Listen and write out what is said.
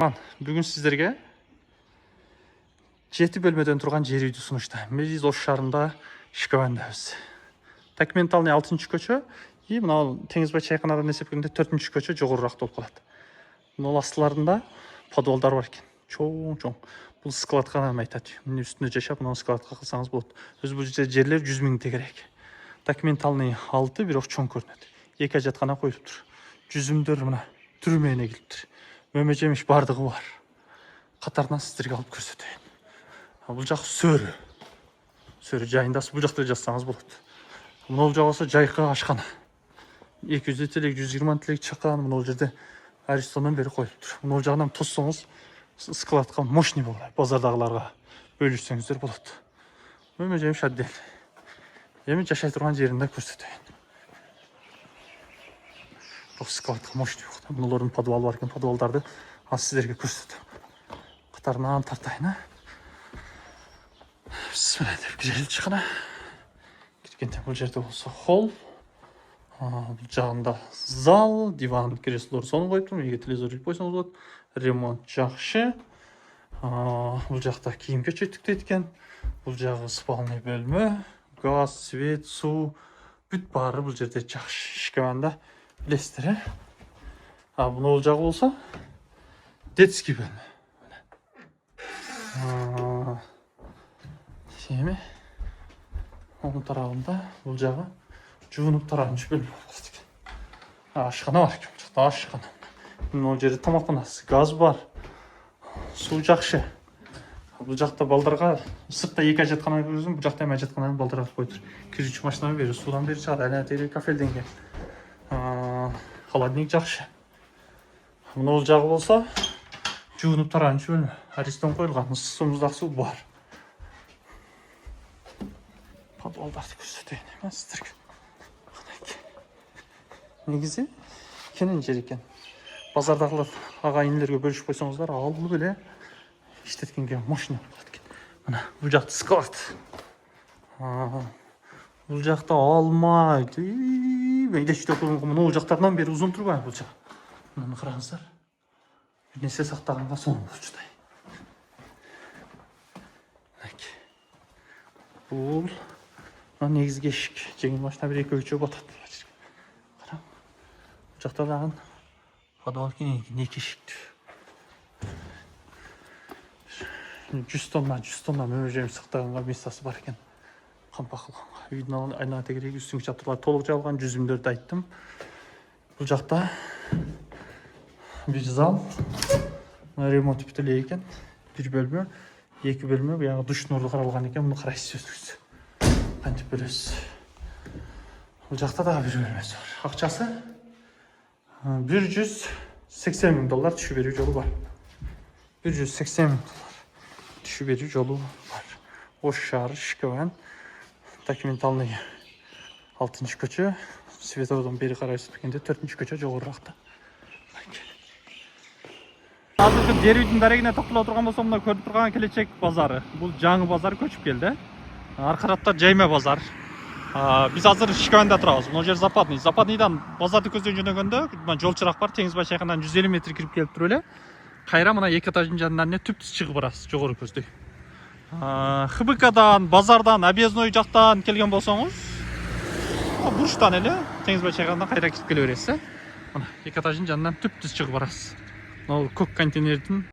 Бүгін сіздерге 7 бөлмеден тұрған жер үйді ұсыныштаймын. Біз Ош шарында Шикавандамыз. Документальный 6-шы көчө, и мынау Теңізбай чайханадан есептегенде 4-шы көчө жогорураак болуп калат. Мына астыларында подвалдар бар екен. Чоң. Бұл складқа айтат. Мына үстүнө жашап, мына складқа кылсаңыз болот. Өз бұл жерлер 100 000 тегерек. Документальный 6, бирок чоң көрүнөт. 2 ажаткана коюлуп тур. Жүзүмдөр мына түрмене келиптир. Мөмө жемиш бардыгы бар. Катарынан сиздерге алып көрсөтөйүн. Бул жак сөрү. Сөрү жайындасы бул жакта жазсаңыз болот. Мына жак болсо жайкы ашкана. 200 телек, 120 телек чакан мына жерде Аристондан бери коюлуптур. Мына жагынан тоссоңуз складка мощный болот. Базардагыларга бөлүшсөңүздөр болот. Мөмө жемиш адден. Эми жашай турган жеринде көрсөтөйүн. Складка мощный болот. Мыналардын подвалы бар экен. Подвалдарды аз сиздерге көрсөтөм. Катарынан тартайын. Bismillah деп киреlim чыкана. Киргенде бул жерде болсо холл. Бул жагында зал, диван, креслолор сонун коюптур. Эге телевизор илип койсоңуз болот. Ремонт жакшы. Бул жакта кийим кечеттик дейт экен. Бул жагы спальный бөлмө, газ, свет, суу бүт баары бул жерде жакшы. Шикаванда билесиздер, бул жагы болсо детский бөлмө. Эми onun тарабында бул жагы жуунуп таранчы бөлмө болот экен. Ашкана бар экен. Жакта ашкана. Мына жерде тамактанасы, газ бар. Суу жакшы. Бул жакта балдарга сыртта 2 ажаткана көрсөм, бул жакта эми ажаткананы балдарга коюптур. Кирүүчү машинаны бери суудан бери чыгат. Ана тери кафелденген. Холодильник жакшы. Мына жагы болсо жуунуп таранчы бөлмө. Аристон коюлган, суумуздагы суу бар. Подвалдарды көрсөтөйүн эми сиздерге. Негизи кенен жер экен. Базардагылар агайындерге бөлүшүп койсоңуздар, алып эле иштеткенге мощный болот экен. Мына бул жакта склад. Бул жакта алма, элечте турган мына жактардан бери узун турбайбы бул жак. Мына караңыздар. Бир нерсе сактаганга сонун болчудай. Бул негизги эшик. Жеңил машина 1-2 батат. Караң. Бул жакта дагы подвал кенен 2 эшиктүү. 100 тонна мөмө жем сактаганга местасы бар экен. Кампа кылганга. Үйдүн айна тегереги үстүнгү чатырлар толук жабылган, жүзүмдөрдү айттым. Бул жакта бир зал. Ремонт бүтүп эле экен. 1 бөлмө, 2 бөлмө, буягы душ нурду каралган экен. Муну карайсыз өзүңүз. Кантип көрөсүз. Бул жакта дагы бир бөлмөсү бар. Акчасы $180 000 түшүп берүү жолу бар. $180 000 түшүп берүү жолу бар. Ош шаары, Шикаван, документальный 6-шы көчө, Световдон бери карайсыз дегенде 4-шы көчө жогоруракта. Азыркы жер үйдүн дарегине токтоло турган болсом, мына көрүп турган келечек базары. Бул жаңы базар көчүп келди. Арка тарапта жайма базар. Биз азыр Шикаванда турабыз. Мына жер Западный. Западныйдан базарды көздөн жөнөгөндө, мына жол чырак бар, Теңизбай чайханадан 150 метр кирип келип туруп эле. Кайра мына 2 этаждын жанынан түптүз чыгып барасыз, жогору көздөй. ХБКдан, базардан, объездной жактан келген болсоңуз, бурчтан эле Теңизбай чайханадан кайра кирип келе бересиз. Мына 2 этаждын жанынан түптүз чыгып барасыз. Мына көк контейнердин